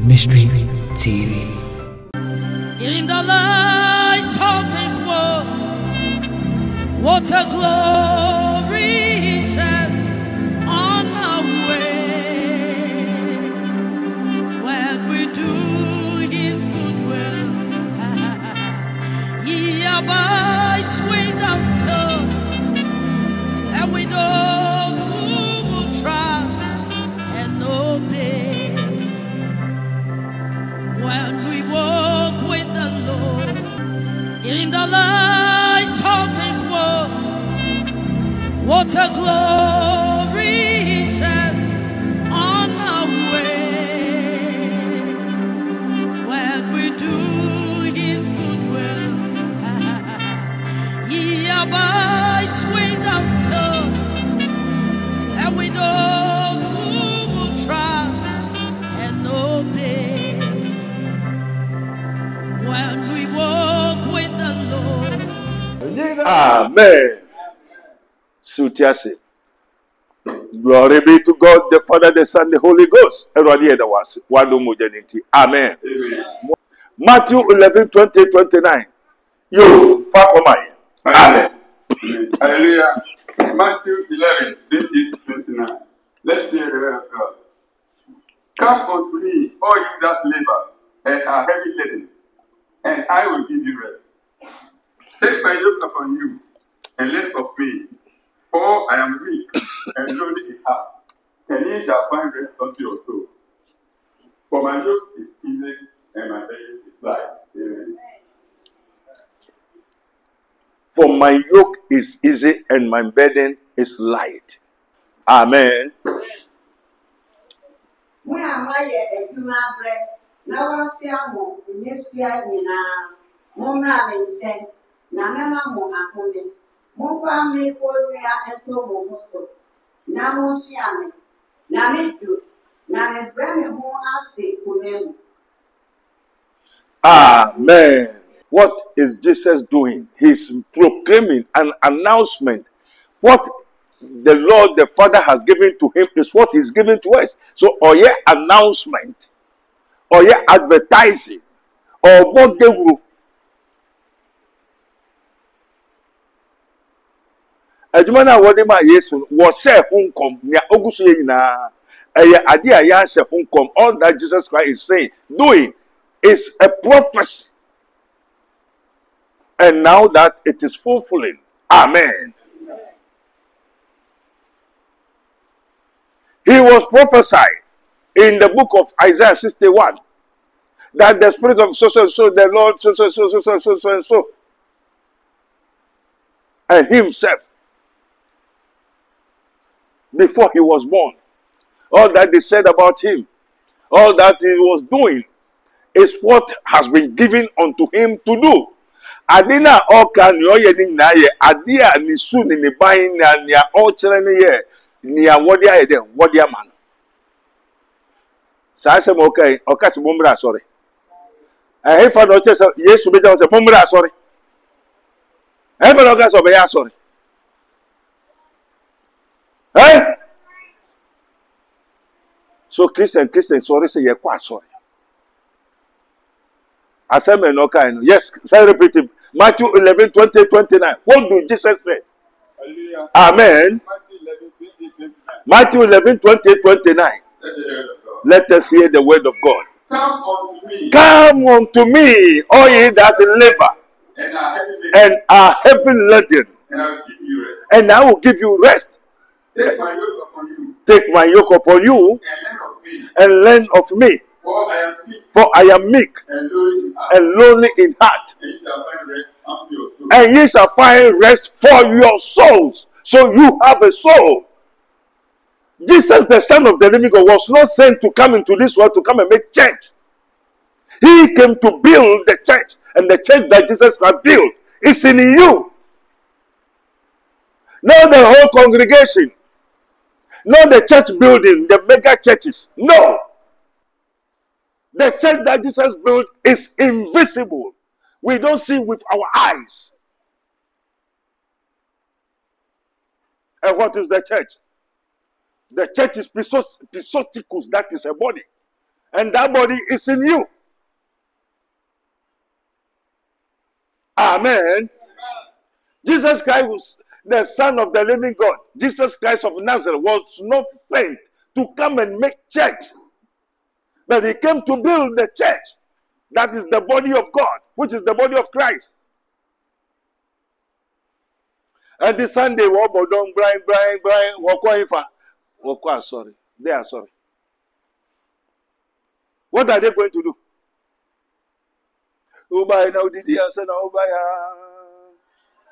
Mystery TV. In the light of His word, what a glory He sheds on our way. When we do His good will, He abides with us still, and with those who will trust and obey. When we walk with the Lord in the light of His word, what a glory He sheds on our way. When we do His good will, He abides with us still, and with those who will trust and obey. When we walk with the Lord. Amen. Sutiasi. Glory be to God, the Father, the Son, the Holy Ghost. Amen. Matthew 11, 20, 29. You, Fakomai. Amen. Hallelujah. Matthew 11, 20, 29. Let's hear the word of God. Come unto me, all you that labor and are heavy laden, and I will give you rest. Take my yoke upon you, and learn of me, for I am weak and lowly in heart, and ye shall find rest unto your soul. For my yoke is easy, and my burden is light. Amen. For my yoke is easy and my burden is light. Amen. Amen. What is Jesus doing? He's proclaiming an announcement. What the Lord, the Father, has given to him is what he's giving to us. So, or yeah, announcement, or yeah, advertising, or what they will. Adjumana wadema Yesu was say hunkom nya ogusu ye na ade a ya say hunkom. All that Jesus Christ is saying, doing, is a prophecy. And now that it is fulfilling. Amen. He was prophesied in the book of Isaiah 61 that the spirit of so the Lord so and himself before he was born, all that they said about him, all that he was doing is what has been given unto him to do. Adina oka ni oyedi na ye adia ni su ni ban na nia o kire ni ye nia wodi aye den wodi ama no sa se mo kai oka se bombra sorry he fa no che se Yesu be jaw se bombra sorry he fa no ka so be ya sorry so Christian sorry say ye kwa sorry Assignment no kind. Yes, say repeat it. Matthew 11, 20, 29. What do Jesus say? Hallelujah. Amen. Matthew 11, 20, 29. Matthew 11, 20, 29. Let us hear the word of God. Come unto me, Come unto me, all ye that labor and are heavy laden, and are heavy laden, and I will give you rest. and I will give you rest. Take my yoke upon you, Take my yoke upon you, and learn of me, and learn of me. for I am meek For I am meek and lowly in heart, and lowly in heart, and ye shall find rest unto your soul. and ye shall find rest for your souls. So you have a soul. Jesus, the Son of the living God, was not sent to come into this world to come and make church. He came to build the church, and the church that Jesus Christ built is in you. Not the whole congregation, not the church building, the mega churches. No. The church that Jesus built is invisible. We don't see with our eyes. And what is the church? The church is Pisoticus, that is a body. And that body is in you. Amen. Jesus Christ was the Son of the living God. Jesus Christ of Nazareth was not sent to come and make church, but he came to build the church. That is the body of God, which is the body of Christ. And this Sunday, Brian, sorry. They are sorry. What are they going to do? Ubaya now did he answer now Ubaya?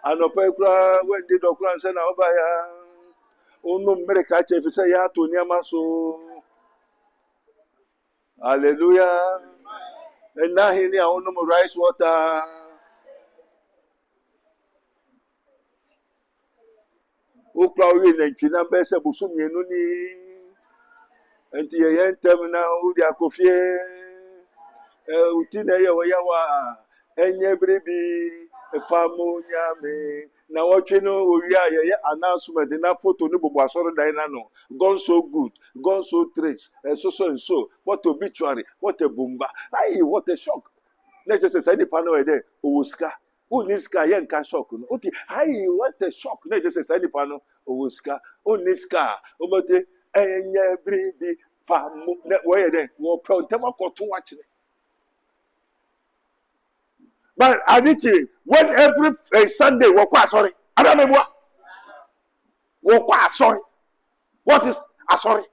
And Opekra when did Okra answer now Ubaya? Oh no, America if you say ya to Niamaso. Hallelujah. And now he near on no rice water. Okra win and Chinambesa Busum Yenuni. And the end terminal, the Akofie. Utina yawa enye bribi efamu nyame na watwe no owia ye announcement na photo ni bobo asoro dan na no gone so good, gone so trace, so and so, what obituary, what a bumba, aye what a shock. Let's just say the panel there owuska uniska ye nka shock no oti aye what a shock. Let's just say the panel owuska uniska obote enye bribi famu where there wo pro tema koto watch. But I need to, when every Sunday, sorry. I don't know what. Sorry. What is sorry?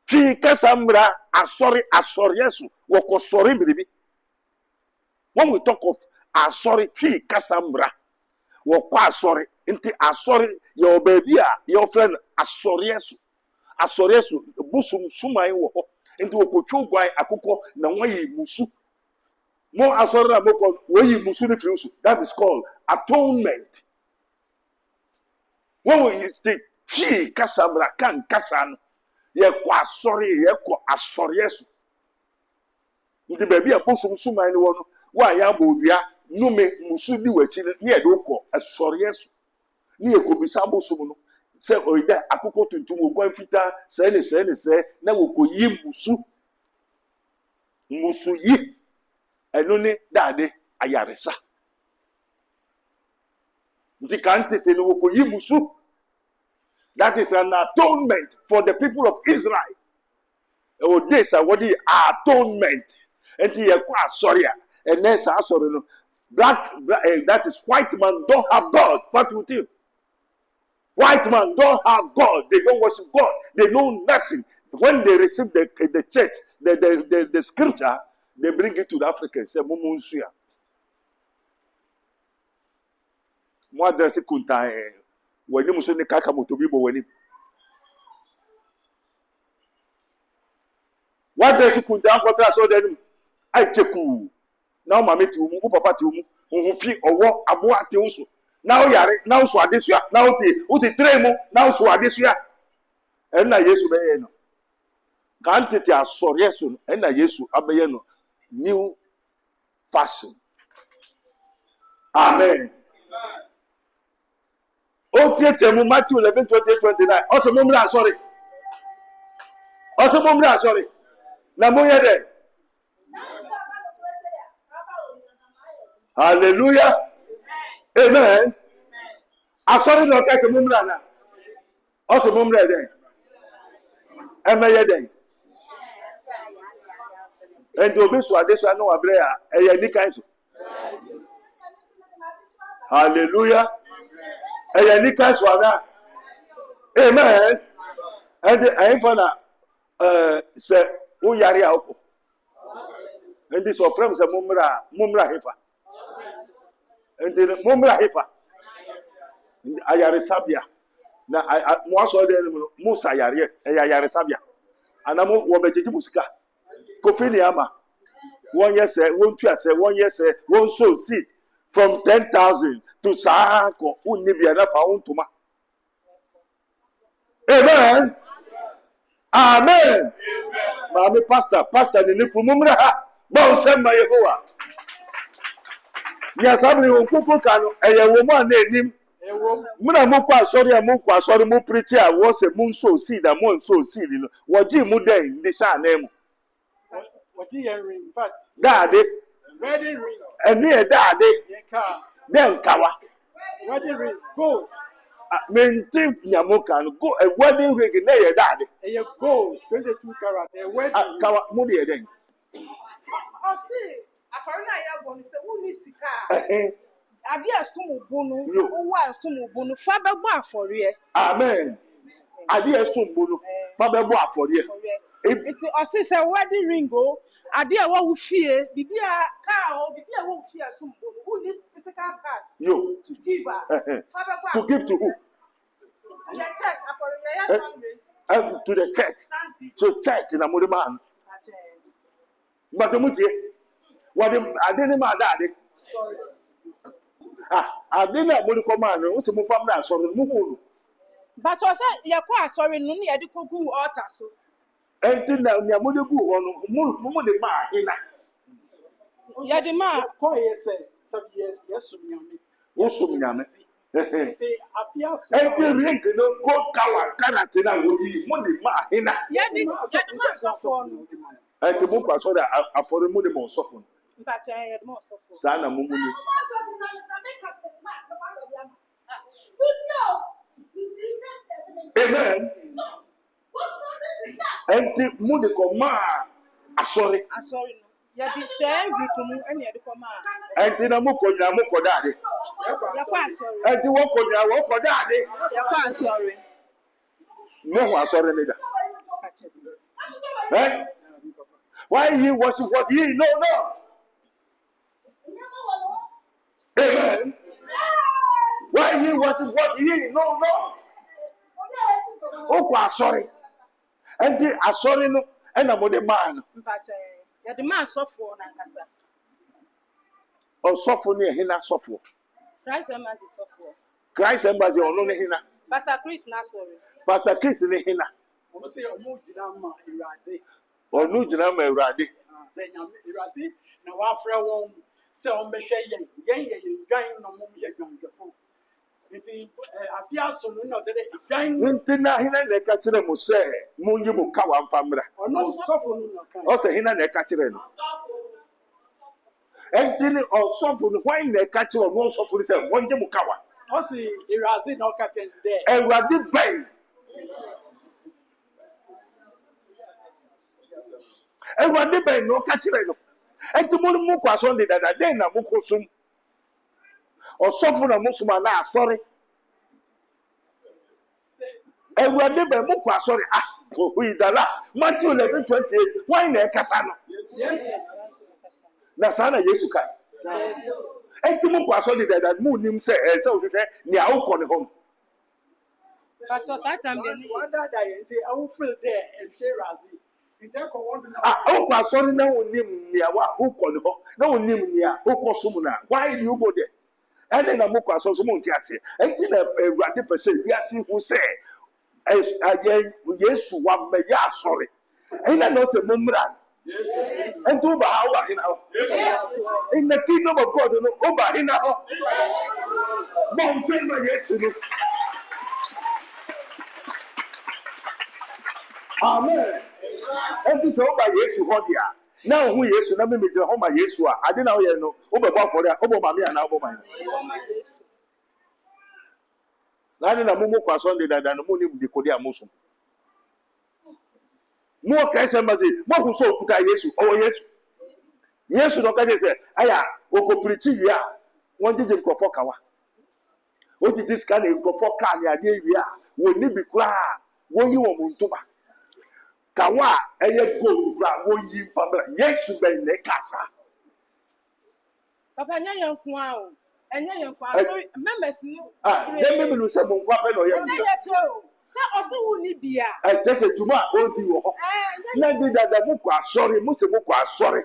Kasambra, sorry, yesu. Woko sorry, baby. When we talk of sorry, Kasambra, woko sorry, inti sorry, your baby, your friend, sorry, yesu, busum sumai wo. Into okocho gwai akoko na wayi musu mo asori na moko wayi musu ni fiusu. That is called atonement. When we take chi kasabra kan kasano ye kwa asori ye kwa asori yesu nti baby aposo musu man ni wono wa ya bodua nume musu di wachi ni ye do ko asori yesu ni ye ko bisa aboso mu no se oida akoko tuntum ogwan fita se na wokoyi musu yi eno ne dade ayaresa nti kantete no wokoyi musu. That is an atonement for the people of Israel. Oh, this is what the atonement. And the sorry, and then sorry no black that is white man don't have God. What with you? White man don't have God. They don't worship God. They know nothing. When they receive the church, the scripture, they bring it to the Africans. Say, Mumunsuya. Moi, dans ce kunta, when you must make kaka motobibo when what does it kunta? What I saw them, I check you. Now, my mate, who papa to who feel or walk aboa also. Now yare now so this year now the tremo now so this year and na yesu be no can't it asori yesu and na yesu abeye no new fashion. Amen. O tie Matthew 11:28-29 also mumra sorry na mo yede. Hallelujah. Amen. Asori no ka se mumra na. Also mumra den. Emeye den. And obi so ade so no abre a eya ni kan so. Hallelujah. Eya ni kan so ana. Amen. And I fana se o yare a oko. And this of friends mumra hefa. And the mumra hefa. Ayare sabia na mo aso de musa yare ayare sabia anamo wo bejeji musika kofini ama 1 year say 1 year say 1 year say 1 soul seed from 10,000 to sako unibia na fa untuma. Amen. Amen. Mami pastor ni kumumra ha ba usema Yehova nya sabri wo kuko kanu eye wo mo na enim Muna mukwa sorry mukwa sorry mu preacher was a moon so seed and moon so seed no what ji mu den de sha na mu what you ring in fact daddy wedding ring eni e daddy den kawa wedding ring gold maintain nyamoka no go a wedding ring na ye daddy a gold 22 carat a wedding kawa mu de den see akorina ya bo ni se wo ni sika ade asum bunu wo asum bunu fa bebo afore amen ade asum bunu fa bebo afore iti osi se wedding ring o ade a wo fie bibia ka o bibia wo fie asum bunu who need physical cash yo to give fa bebo to give to who the church afore ya and to the church so church na mo de man but mutie what ade ni ma daddy ade na mo de ko man o se mo fam na so mo hu but o say ye ko asori nu ni ye de kogu altar so enti na nya mo de gu ho no mo de ma hina ye de ma ko ye say sabiye yesum nyame wo sum nyame say apia so enti ring no ko kawa karate na wo yi mo de ma hina ye de ma so for no enti mo kwa so da afore mo de mo so fun but ye de ma so for sa na mo mu ni amen enti mo de ko ma asori no ye de say wikumu ene ye de ko ma enti na mo ko dade ye kwa asori enti wo ko dade ye kwa asori no ho asori ni da why he was what he no amen why he was what he no o kwa asori enti asori no ena mo de man mpache ye de ma so for na kasa osofo ni ehina sofo Christ embassy so for Christ embassy ono ni hina Pastor Chris na sorry Pastor Chris ni hina o say o mu jina ma irade onu jina ma urade say nyame irade na wa frɛ won say on be hwɛ yen dwan no mo ye dwanjefo nti apia so no no de dwan enti na hina na ka kire mo se mo yi mo ka wa mfamra ono sofo no kan o se hina na ka kire no enti ni osofo no why na ka kire no osofo se won yi mo ka wa o say irade no ka ten de urade bai urade bai no ka kire no enti mo kwa so de dada den na mo kosum osofo na mo suma na asori urade bai mo kwa sorry idala Matthew 11:28 why na kasa no na sana Yesu kai enti mo kwa sorry dada mo nim se se o fefẹ ni a ukọ ne ho Pastor Satan be ni wanda da yen say I will feel there and share razi nti ko won na o kwa sorry na onim ni a wa ukọ ne ho na onim ni a ukọ sum na why do you go there ene na mo kwa so mo nti ase enti na urade pese wi ase hu se Yesu wa me ya sorry ina no se mumra and to ba hawa in the kingdom of God no over in our bon say my Yesu no amen and this over Yesu ho dia now who Yesu na me me ho ma Yesu a ade na wo ye no obebo for dia obo ma me na obo man nani na mumu kwa Sunday dada no mu ni dikodi amuso mo ka ese mazi mo ku so okuta Yesu o Yesu no ka je se aya o ko preach wi a won jije nkofo kawa o jije ska na nkofo ka ni ade wi a woni bi kura won yi wo muntuba kawa eye go kura won yi pabla Yesu be ne kasa Papa nya yanku a o enye yanku a so members ni dem me lu se mo kwa pe no ye enye ye pe o se o se wu ni bia just tuma o di wo na di dada mo kwa sorry mo se mo kwa sorry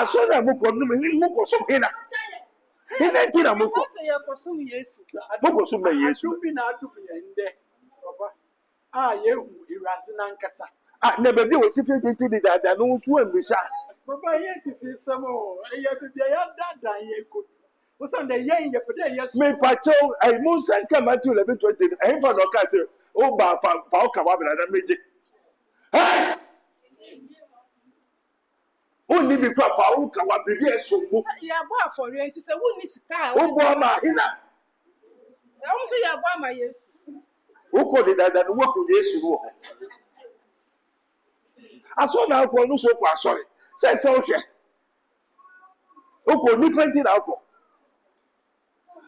so na mo ko num ni mo ko so hina ti na mo ko ye ko sum Yesu mo ko so me Yesu bi na adu bi ende papa ye hu irase na nkasa na be bi o ti fi di dada no so ambisa Papa, yet if it's some more, I have to be a dad, ye could. What's on the young, yes, Me pacho, I must send come at 11:20. I ain't for no cancer. Oh, but for Kawabra, I made it. Hey! Only be proper, oh, Kawabra, yes, so. Yeah, boy, for you, and she said, who is car? Oh, Bama, Hina. I won't say, yeah, boy, my yes. Who called it that work with yes, you. I saw now for no so far, sorry. Say so, oh, new printing alcohol.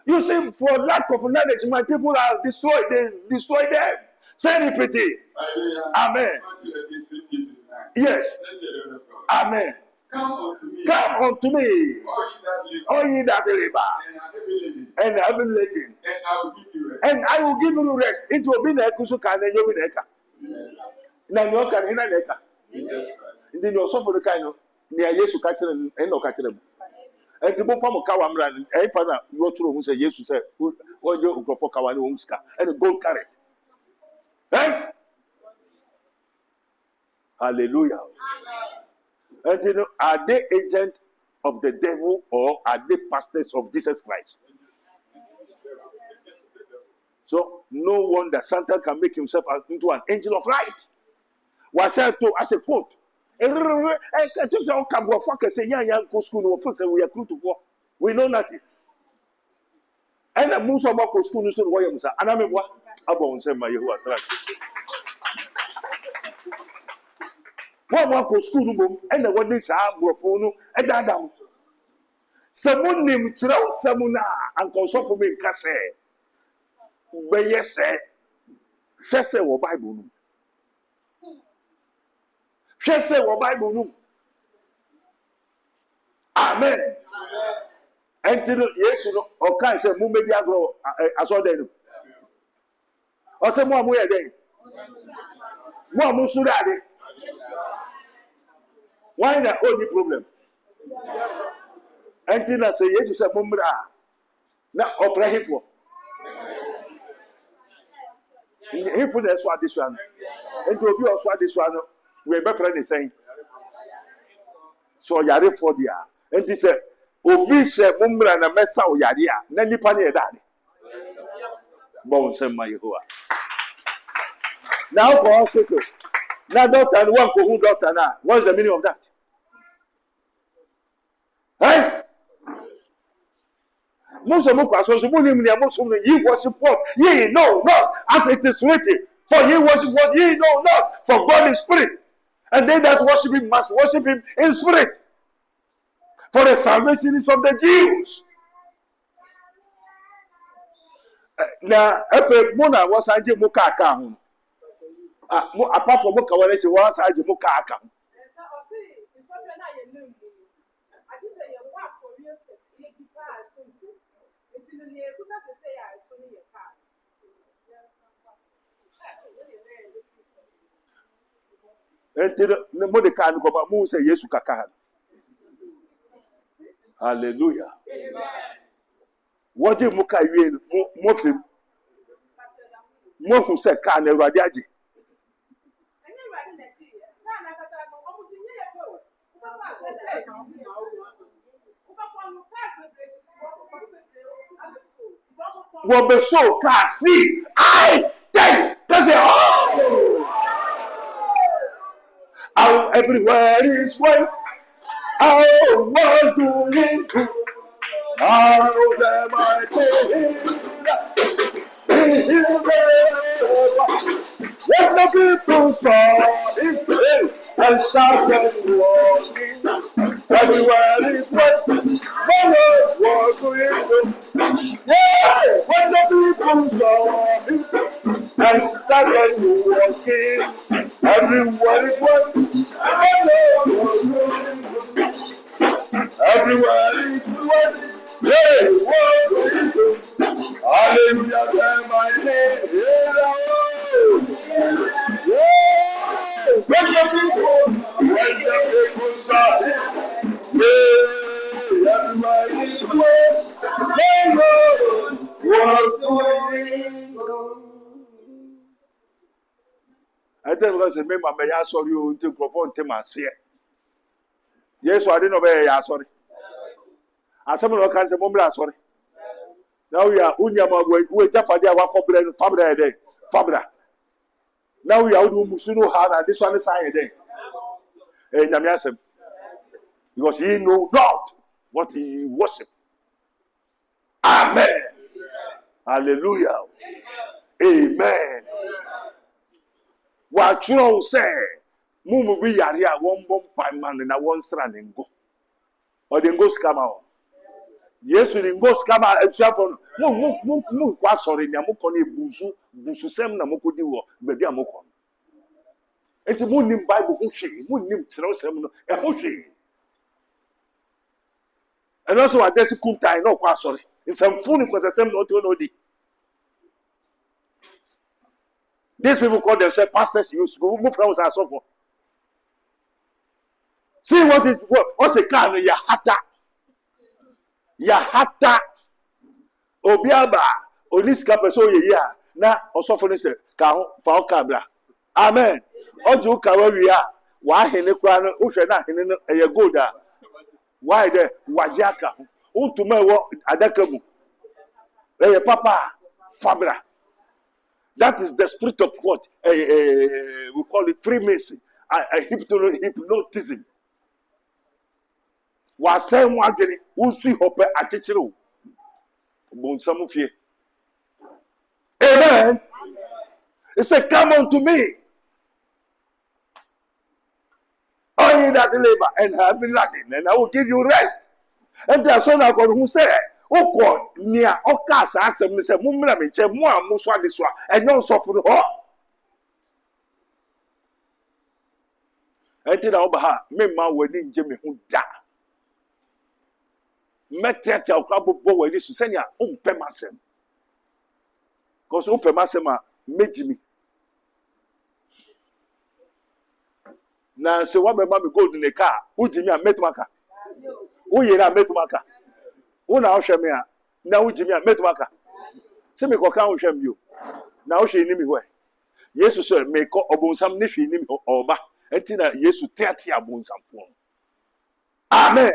You see, for lack of knowledge, my people are destroyed. They destroy them. Say it pretty. Amen. Yes. Amen. Come unto me. All ye that labor and heavy laden, and I will give you rest. It will be like Kusuka and Yobineka. Now you can hear Neka. Then you also for the kind of near Yesu catcher and no catcher. And the both from Kawamran, a father, you through who say yes, you say, what you go for Kawani Umska, and a gold carrot. Eh? Hallelujah. And you know, are they agents of the devil or are they pastors of Jesus Christ? So, no wonder Santa can make himself into an angel of light. Was said to as a quote. We know nothing. And a moose about school to Williams, and I'm what about say my you attract. One more school room, and the one is Abrofono, and Adam. Someone named Charles Samuna and consult for me, Casse. But yes, sir, Chesse or Bible. Chesse or Bible. Amen. Until yes, you know, or can say, maybe I grow as all day. Or some more way a day. More Musurade. Why the only problem? Until I say, yes, you say, Mumbra. Now, offer him for. If we that's what this one, and to be also this one, we're better than saying. So, Yari for the and this Obisha Mumbra and a Messa or Yadia, Nanny Pani Daddy. Bones and my Yahoo. Now for hospital. Now, doctor and one for who doctor now. What's the meaning of that? Hey? Most of us ye worship what? Ye know not, as it is written. For ye worship what ye know not, for God is spirit. And they that worship him must worship him in spirit. For the salvation is of the Jews. Now, if Mona was I give Muka account. Apart from Muka, when it was I give Muka account. Until the Mordecai go back, Moon say yes, Kaka. Hallelujah. What did Muka Muslim? Mohu said, Can a radiaji? What be so can see? I think that's it. Oh, everywhere is one. Oh, what do we do? Oh, them I when the people saw his face and started walking, everywhere is west, the Lord was with him. Yeah, when the people saw his face and started walking, everywhere is west, the Lord was with him. Everywhere is west. Hey, what is it? Hallelujah, them I name. Yeah, when the people shout, yeah, everywhere is west. Hey, Lord, what's going on? I tell you, remember, may I saw you to perform to my seer. Yes, I didn't obey. Sorry. As some of can say, Mumra, sorry. Now we are Unyama, we Japadia, one Fabra a day. Fabra. Now we are Musuno Hana, and this one is a day. And Yamiasem. Because he know not what he worship. Amen. Hallelujah. Amen. What you say, Mumu be Yaria, one bomb man and a one strand and go. Or then go scammer. Yes, you go scammer and travel. No, quite sorry, Namukoni Busu, Bususem Namukudi, Baby Amokon. And the moon in Bible, moon name Trosem, a Hoshi. And also, I guess you couldn't no quite sorry. It's some phone because the same not to know. These people call themselves pastors. You move from us so forth. See what's a car? Yahata. Obiaba. Oniska person ye ya. Na osofo say ka fa kabra. Amen. Oju ka we are. Wa hene kwa no uhwe na hene no eye gold a. Why there? Wajaka. Untuma wo adaka mu. Eye papa fabra. That is the spirit of what? We call it Freemason. Hypnotism. Was saying one day, who see hope at teacher. Some of you. Amen. He said, come unto me. All ye that labor and have been lacking, and I will give you rest. And there are some of God who say, oh God, near Okas, I said, Mr. Mumra, more Muswa this one, and no suffer. I did Obaha, Mema wedding Jimmy who died. Met your club boy, this to send your own pemasem. Because open masema made me. Now, so what my mommy go in the car, who Jimmy and Metmaka? Who you are Metmaka? Who now shame me? Now, Jimmy and Metmaka. Send me go count shame you. Now she knew me where. Yes, sir, may call about some nishi name or back. And Tina, yes, to 30 abon some form. Amen.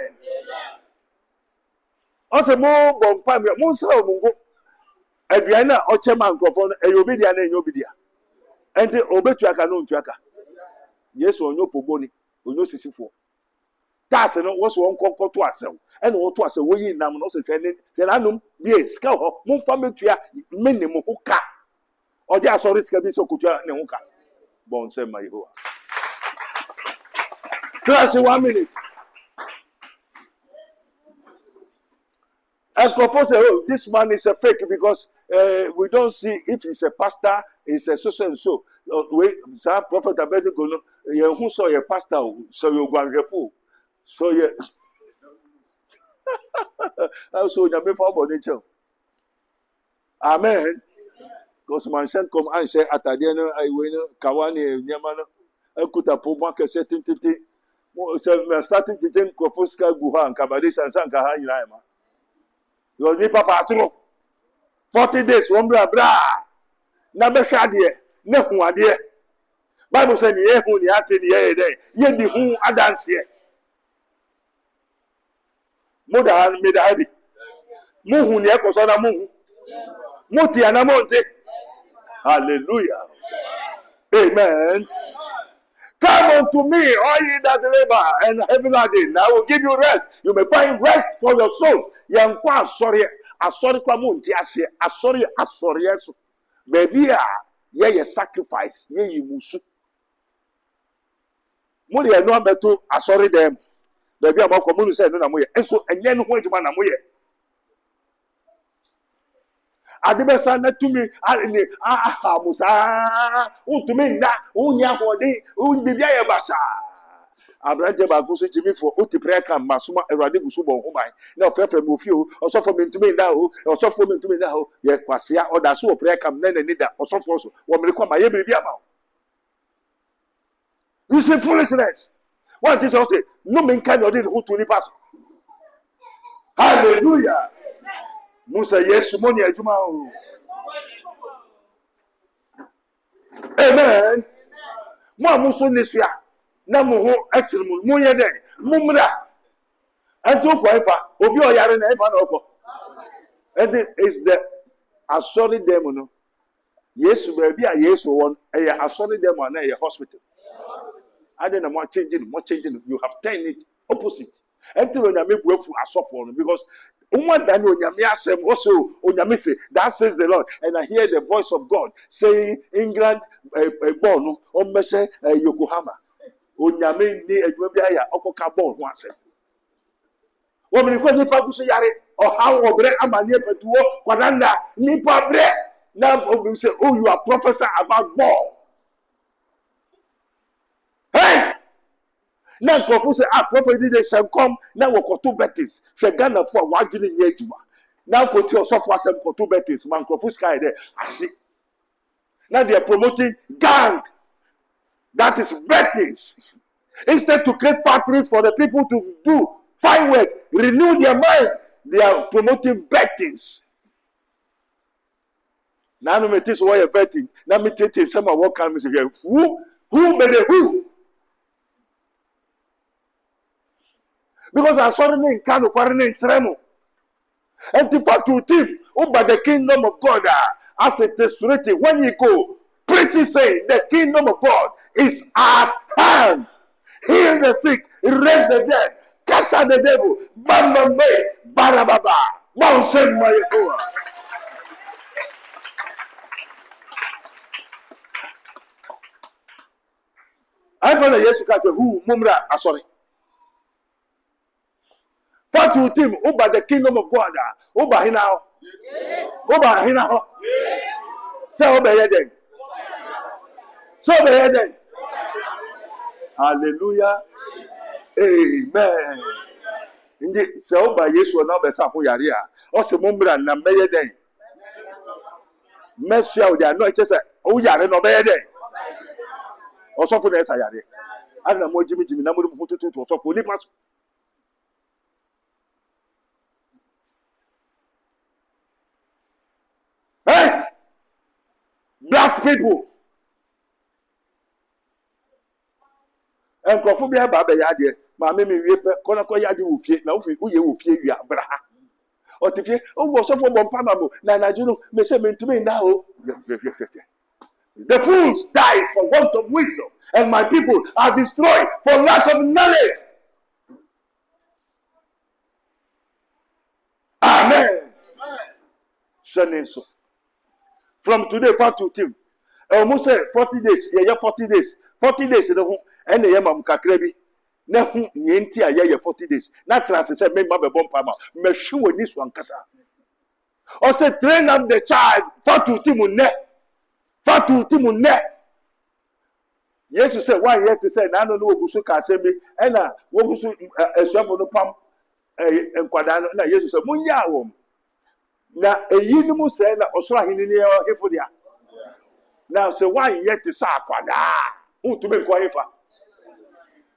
Also, more bomb pammy, Monsa Mungo. Adriana or Chairman Cofon, a Yobidia and Yobidia. And the Obetuaka no tracker. Yes, or no Poboni, or no Sissy4. That's and was one call to ourselves. And what was a way in Namonos attending, then I know, yes, cow, moon family to minimum hookah. Or just sorry, Scabby so could you and hookah. Bon, say my hoa. Just 1 minute. And Crawford said, oh, this man is a fake because we don't see if he's a pastor, he's a so and so. Prophet Abednego, who saw a pastor, so you're going to fool. So, yeah. I saw you before nature. Amen. Because my son come and say, at Adiana, I win Kawani, Yamana, I could have put market setting. So, we are starting to think Kofuska, Guha, and Kabadish, and Sankaha in Lima. Because me papa true 40 days one bra na be hwa de na hu ade Bible say ye hu ni ate ni ye dey ye di hu adanse mo da me da bi mo hu ni ekoso na mo hu mo ti ana mo nte. Hallelujah. Amen. Come unto me, all ye that labor and heavy laden, I will give you rest. You may find rest for your souls. Yankwa sorry, sorry kwa munti asye, sorry, yesu. Baby ye sacrifice, ye musu. Muli ya no beto sorry them. Baby a mako munu say no na moye. Enso enye no ho eduma na moye. Adibesa na tumi ani musa utumi nda unya hode bibia ye basa abrante ba ko so timi fo uti prayer camp masuma erade gusu bon ho ban na ofefe mo fie o osofo mentumi nda o osofo mentumi nda o ye kwasea oda so prayer camp na ni da osofo so wo mere kwa ma ye bibia ma. You say foolishness. What is also say no men can order who to ni pass. Hallelujah. Musa Yesu moni ajuma o. Amen. Mo amuso nesua na mo ho etirmu mo ye den mumra. And to Quaifa, Obi or Yaren, and it is the assured demon. Yes, baby, yes, one, a assured demon, a hospital. I don't know more changing, you have turned it opposite. Until when you make way for a support, because also that says the Lord, and I hear the voice of God saying, England, born, Yokohama. Onyame ni adwuma bi aya okoka ball ho asem wo me ko nipa guso yare o how obre amane petuo kwadanda nipa bre na obi say oh you are professor about ball hey na kofu say prophet dey shall come na wo koto betis hwe Ghana for wadwene nye adwuma na ko ti osofo asem koto betis man kofu sky there asi now they are promoting gang. That is bettings. Instead to create factories for the people to do fine work, renew their mind, they are promoting bettings. Now no matter what you're betting. Now me tell you some of what comes here. Who be the who? Because I saw them in Kano, in Tremo. And the fact to team, by the kingdom of God, as it is written, when you go, preaching say the kingdom of God is at hand. Heal the sick, raise the dead, cast out the devil. Bamba me, barababa. Now send my Yehovah. I found a yes to say who mumra sorry. What to him over the kingdom of God? Over hina. Over hina. Say over here then. So over here then. Hallelujah. Amen. Indi se o ba Yesu na be sa ko yare a o se mumbra na meye den. Mesia o dia no che se o yare no meye den. O so fu na esa yare. Ana mo jimi na mo bu tutu o so fu ni paso. Hey! Black people. And Crofobia Baba Yadi, my mammy, Conaco Yadi Wufie, now if you Wufie, you are Braha. Or if you, oh, was so for Bompamabo, Nana Juno, may say to me now. The fools die for want of wisdom, and my people are destroyed for lack of knowledge. Amen. So, from today, 40 to almost 40 days, yeah, 40 days, 40 days in the home. And the Yamam Kakrebi, Nahu Yentia, 40 days. Not trans said, make my bomb, me sure this one casa. Or say, train up the child, Fatu Timune, Fatu Timune. Yes, you said, why yet to say, I don't know Busuka Sebi, and Wobusu, a chef on the pump, and Quadano, and yes, you said, Munya. Now, a unimu said, Osra Hinia or Hifodia. Now, say, why yet to say, Quada? Who to make Quaifa?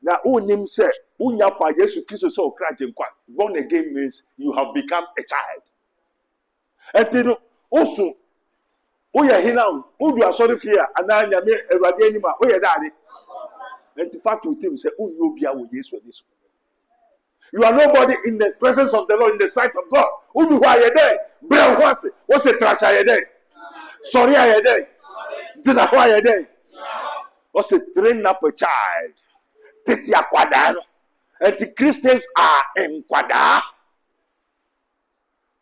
Now, unim say, unya fa Yesu Christ so Christ in Christ. Born again means you have become a child. And then also, uya hina, udu asori fear, and I am a radianima, uya daddy. And the fact with him say, uyu bia with Yesu this. You are nobody in the presence of the Lord, in the sight of God. Udu why you there? Bro, what's the trash are you there? Sorry, are you there? Did I why you there? What's it train up a child? Tetia Quadano. And the Christians are in Quada.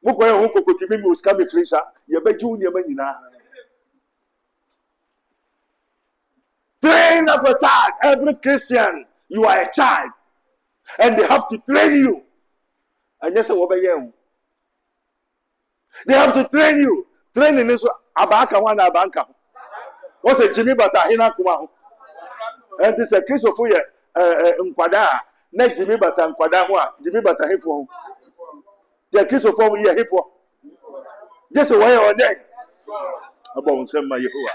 Mukoya Hoko Kotimi was coming Frisa, Yabeju Yamanina. Train up a child. Every Christian, you are a child. And they have to train you. And yes, over you. They have to train you. Training is Abaka one Abanka. What's a Jimmy Batahina Kuma? And this is a Christopher Nkwada. Next Jimmy Bata Nkwada, Jimmy Bata Hifo. The Christopher here Hifo. Just a way or day. About Sema Yehua.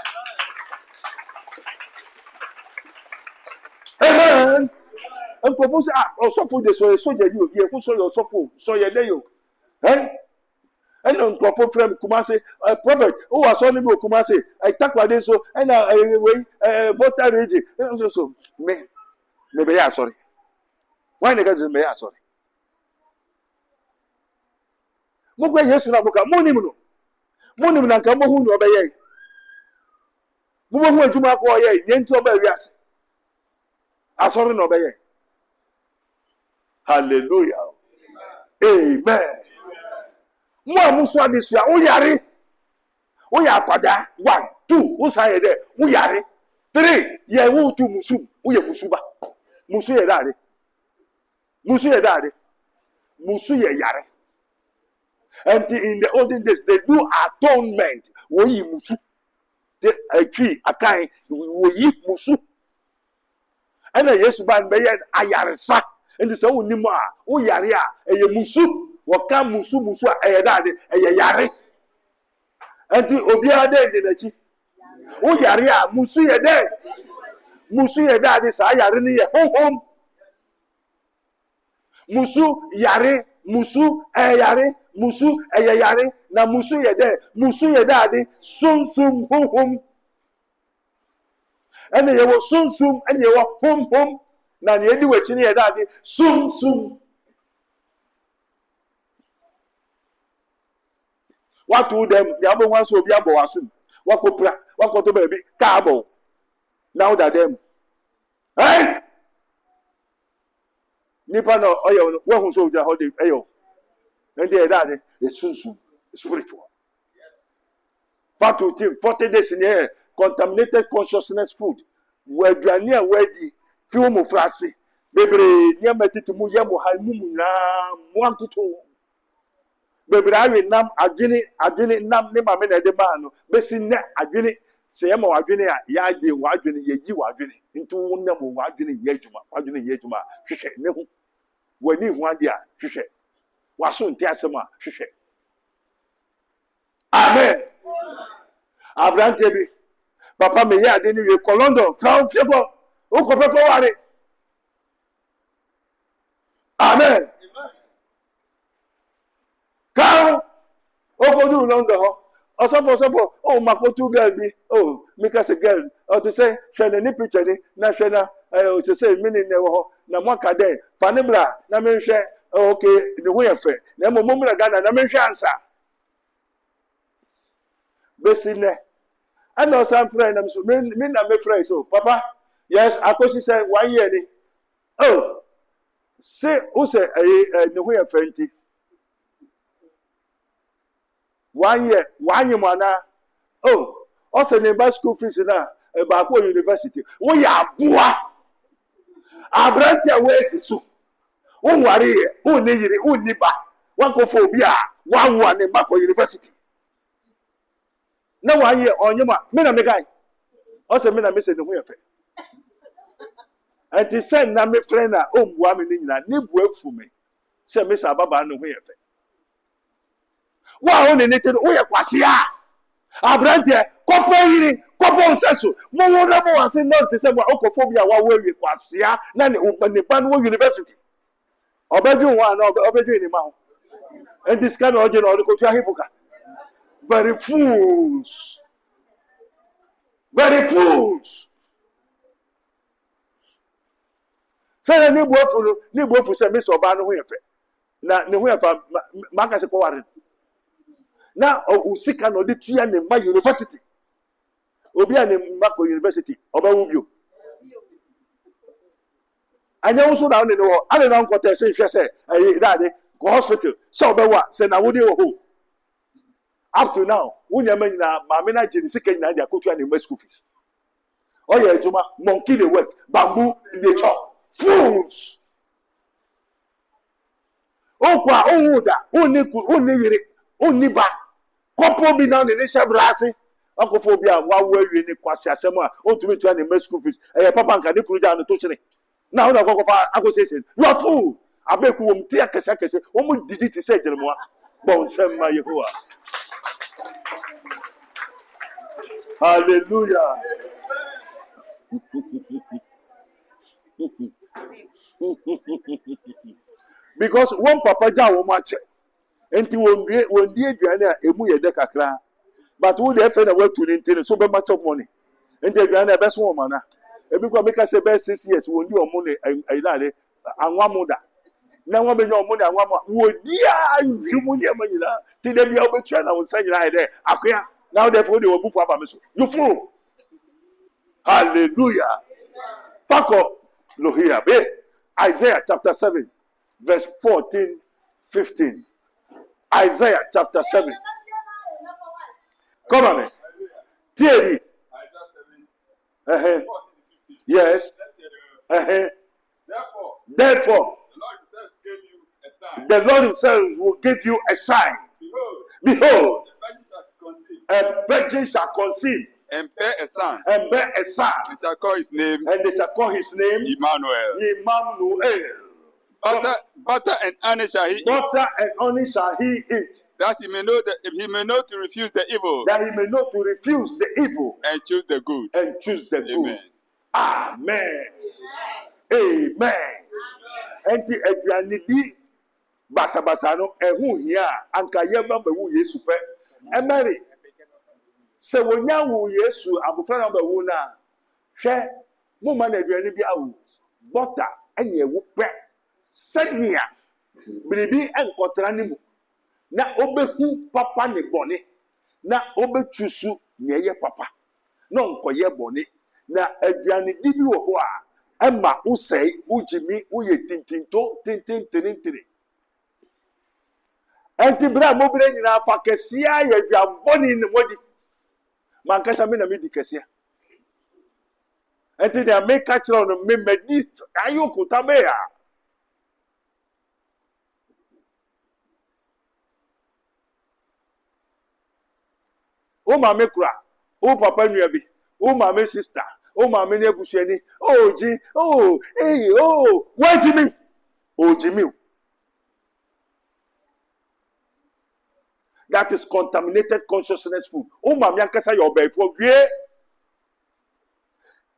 Amen. And Professor, also for the soldier, you hear who saw your so your day. Eh? And on Prophet from Kumasi, a prophet who was only Kumasi, I talk about this, and I voter ready. So, maybe I sorry. Why niggas is me sorry. Mo gbe Yesu na boka mo nim no. Mo nim na nka mo hu no obeye. Mo mo hu adwuma ko oye, nye nti oba wiase. Asori no obeye. Hallelujah. Amen. Mo amuso adesu a wo yare. Wo ya pada 1 2 wo say there wo yare 3 ye wo tu musu wo ye musuba. Musu ye dare. Musu ye dare. Musu ye yare. And in the olden days, they do atonement. Wo yi musu. A tree, a kind, wo yi musu. And a yes, ban bayan ayaresa. And the so nima, o yaria, a ye musu, waka musu musu, a yadade, a yare. And the obia de the chi. O yaria, musu ye de. Musu ye dade, sayarini ye home. Musu yare, musu yare. Musu yare na musu yede musu yedade sunsum hum ene ye wo sunsum ene ye wo hum na ne edi wachi ne yedade sunsum what to them they abo wan so obi abo wasum wakopra wakoto baby ka abo now that them eh nipa no oyo wo hu so oja holiday eyo. And they is soon spiritual. Fact to think 40 days in the air, contaminated consciousness food. Where you are near where the film of Frasi, baby, near Meti to Muyamu Halmuna, 1 to 2. Baby, I will nam Adini nam name a man at the man, Bessin net Adini, Sayamo Adini, Yadi, Wadini, Yeji Wadini, into one number Wadini Yejuma, Fisher, no. When you want the Fisher. Wasu nti asema hwehwe. Amen. Abrante bi papa me ya de ni we ko London from Febo o ko pepo ware. Amen. Ka o ko du London ho osofo o makotu girl bi o make us a girl o to say hwe ni picture ni na hwe na o to say mini ne wo ho na mwaka den fanibra na me hwe. Okay, the way of it. Nemo mumra Ghana, na mention answer. Basically, I know some friend. I'm so me na me friend. So, Papa, yes, I could say 1 year. Oh, say who say the way of it. 1 year, 1 year mana. Oh, also the school fees na about university. We are boa. Abrantia where's so. Worry, who need it, who need back. One go for Bia, 1 in Mako University. No 1 year on your man, Mina Megai. Also, Mina Miss the way of it. And to send Name friend, woman in a nib work for me. Say Miss Ababa no way of it. Why only naked Oya Quasia? Abrantia, Copo Sasso, more number was in not to say what Okophobia, what were you Quasia, none open the Banwo University. Obedu one, obedu in mouth. And this kind of original go to Hipoka. Very fools. Very fools. Say the new word for Miss Obano Wefe. Now, the way of Marcus Cowarin. Now, Usika no Ditrian in my university. Obian in Mako University, Obawu. And you also down in the world. I don't know what they say. That hospital. So, say, now, would you up to now? When you mean, my manager is sick and they are going to school fees. Oh, yeah, Juma, monkey the work, bamboo in the chop. Fools. Oh, only back. Couple be down in the Shabrasi. Uncophobia, while we're in the Quasia, oh, to me to any school fees. And Papa can you put down the touching. Now, I go say, you are fool. I beg you, tear Casacas, almost did it to say to more. Bones, my Yehovah. Hallelujah. Because one Papa Jaw match, and he won't be a muya decacra. But would they find a way to maintain so much of money? And they're the best woman. Because make us a best 6 years when you are money, anwamuda na nwa be nyo mo ne anwamu wo dia hwimu ne ma nyina ti da bia obetua na wo nsa nyina de akoya now therefore they will move aba me so you fool hallelujah fako lohia be Isaiah chapter 7 verse 14 15 Isaiah chapter 7 come on Thierry yes therefore the Lord himself will give you a sign. Behold, a virgin shall conceive and bear a son. And bear a son. They shall call his name. And they shall call his name Emmanuel. Butter and honey shall he eat. Butter and honey shall he eat. That he may know to refuse the evil. That he may know to refuse the evil. And choose the good. And choose the Amen. good. Amen. Amen. And the aduanidi basabasa no ehu hia anka yeba bewu Yesu pe. Emeri se wonya wo Yesu abofra na bewu na hwe mo ma na aduani bi awu butter ene ewu pe senia biribi enkotra ni mu na obehu papa ne bone na obetusu ne ye papa no nkoye bone na aduani di bi wo ho a ema usei ujimi uye tintinto tintintinintiri enti bra mo bra nyina fa kesia ya aduaboni ne modi mankasa me na me di kesia enti na me catch on me medit ayo tabe ya o ma me kura o papa nua bi o ma me sister o ma me nebusuani o ji o eh o wajimi o jimi. That is contaminated consciousness food. O ma me ankasa your be for wie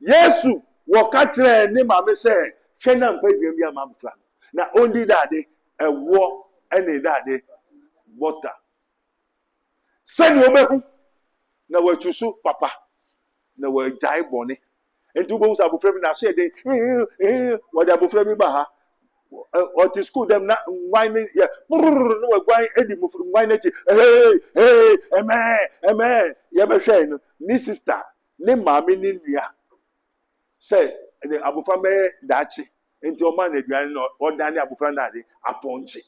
Yesu wo ka kire ni ma me say hwe na mfa bia bia ma mfra na only that day ewo ene that day butter send wo behu na wa chusu papa na wa jai bone entu bo usa bofra bi na so eden wa da bofra bi ba ha or to school them na wine yeah no wa gwan edi mo wine na hey amen ya be hwe no ni sister ni maame ni nua say the abofra me dachi enti o ma na aduane no o dan ni abofra na ade aponche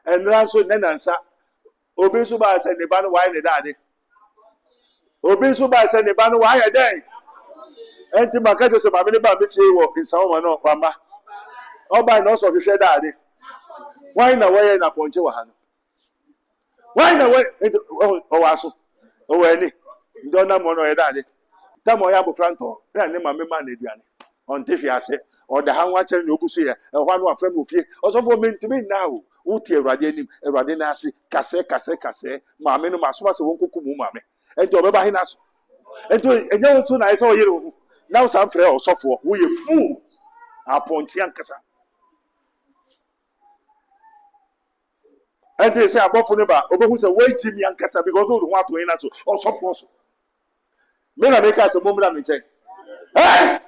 enra so nenansa obi so ba say ne ba no wine da ade obi so ba say ne ba no wine den enti maka se maame ni ba me tie wo nsawo ma no kwamba oba na so hwehwe da ade wine na we na aponche wa ha no wine na we o wa so o we ni ndo na mo no e da ade tamo ya bofra nto na ne ma mema na aduane on tefi ase o da ha nwa kere na obusu ye ehwa no afra mu fie osofo mentimi na o uti Ewurade anim Ewurade na ase kase ma me no maso se won koku mu ma me enti obeba he na so enti enye so na ise o yere o na so amfre osofo wo ye fu aponti ankasa enti se abofo ne ba obehu se wait me ankasa because o do ho ato he na so osofo so me na make us a moment in check. Hey!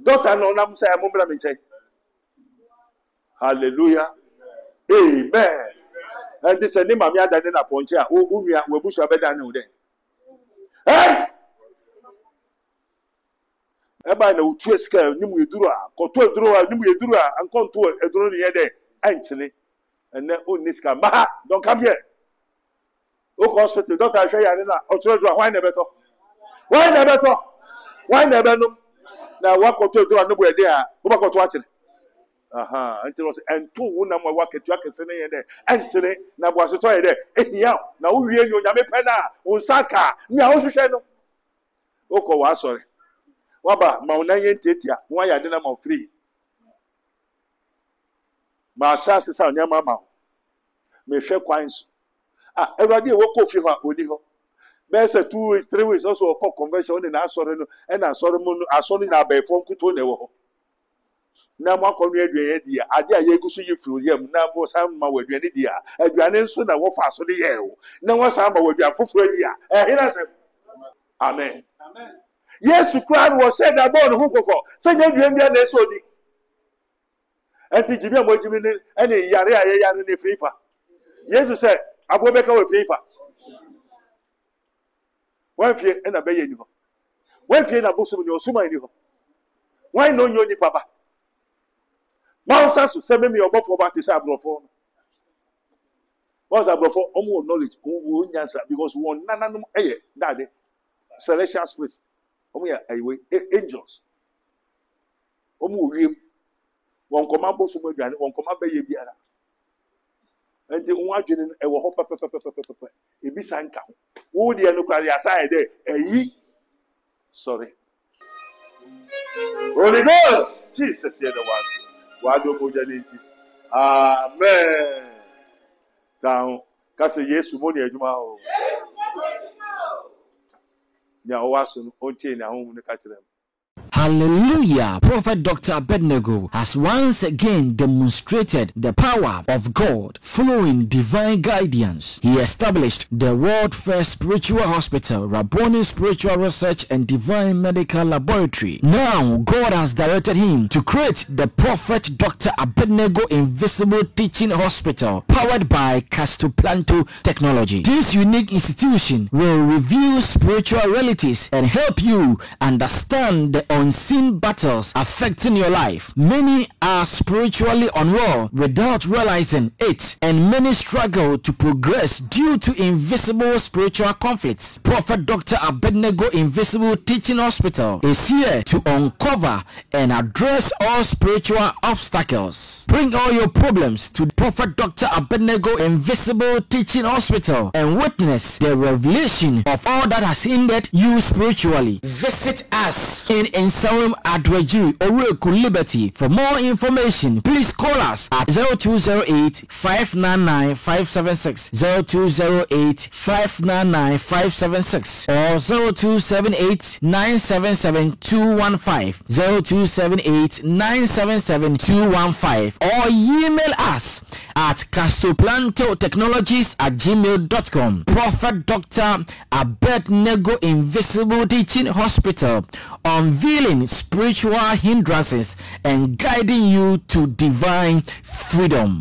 Doctor no na say a moment in check. Hallelujah. Amen. And this name am ya dan na ponche a o nua we busu abeda na o den. Hey! Eba na utu esika ni mu eduru a, koto eduru a, ni mu eduru a, ankonto eduru ni ye den. Anchine. And then o niska ma don't come here. O hospital doctor hwe ya na o tro eduru a why na beto. Why never no? Now, what could you do? No, we're there. Who are watching? Aha, until us and two women were working to a sending there. Anthony, now was a toy there. Yeah, now we are your Yamepena, Osaka, now, Shano. Oko was sorry. Waba, Maunayan Titia, why I didn't know free. My sass is on your mamma. May share coins. Ah, every day, walk off your Odiho. There's a 2 weeks, 3 weeks also a convention in Asorino and Asorino na be phone kuto newo. Na mo akonu aduan dia ade a yegusu yi furu yam na bo sam ma waduan dia aduan nso na wo fa so de ye o na wo sam ma waduan foforo dia hina se amen. Amen. Yesu Christ was said about who kokko say aduan dia na so di enti jimi amo jimi ne ene yare aye yare ne frifa Jesus said abobeka we frifa wan fie ena be ye ni ho wan fie na bosum ni osuma ni ho wan no nyo ni papa wan sasu se me obofo ba te say abrofo what's abrofo omo knowledge omo nyansa because one nananum eye dade celestial spirits omo ya ayiwe angels omo wiem won koma bosum aduane won koma be ye biara enti won adwene e wo ho pepepepepepe ebi sanka wo de no kwari aside there eyi sorry Holy Ghost Jesus here the was wado moja nti amen down kase Yesu mo ni adwuma o nya o waso no ontie na ho ne ka kire. Hallelujah. Prophet Dr. Abednego has once again demonstrated the power of God following divine guidance. He established the world first spiritual hospital, Rabboni Spiritual Research and Divine Medical Laboratory. Now, God has directed him to create the Prophet Dr. Abednego Invisible Teaching Hospital, powered by Castoplanto Technology. This unique institution will reveal spiritual realities and help you understand the unseen battles affecting your life. Many are spiritually unwell without realizing it, and many struggle to progress due to invisible spiritual conflicts. Prophet Dr. Abednego Invisible Teaching Hospital is here to uncover and address all spiritual obstacles. Bring all your problems to Prophet Dr. Abednego Invisible Teaching Hospital and witness the revelation of all that has hindered you spiritually. Visit us in Nsawam Adwejiri, Oreku Liberty. For more information, please call us at 0208-599-576, 0208-599-576, or 0278-977-215, 0278-977-215, or email us at castoplantotechnologies@gmail.com. Prophet Dr. Abednego Invisible Teaching Hospital, unveiling spiritual hindrances and guiding you to divine freedom.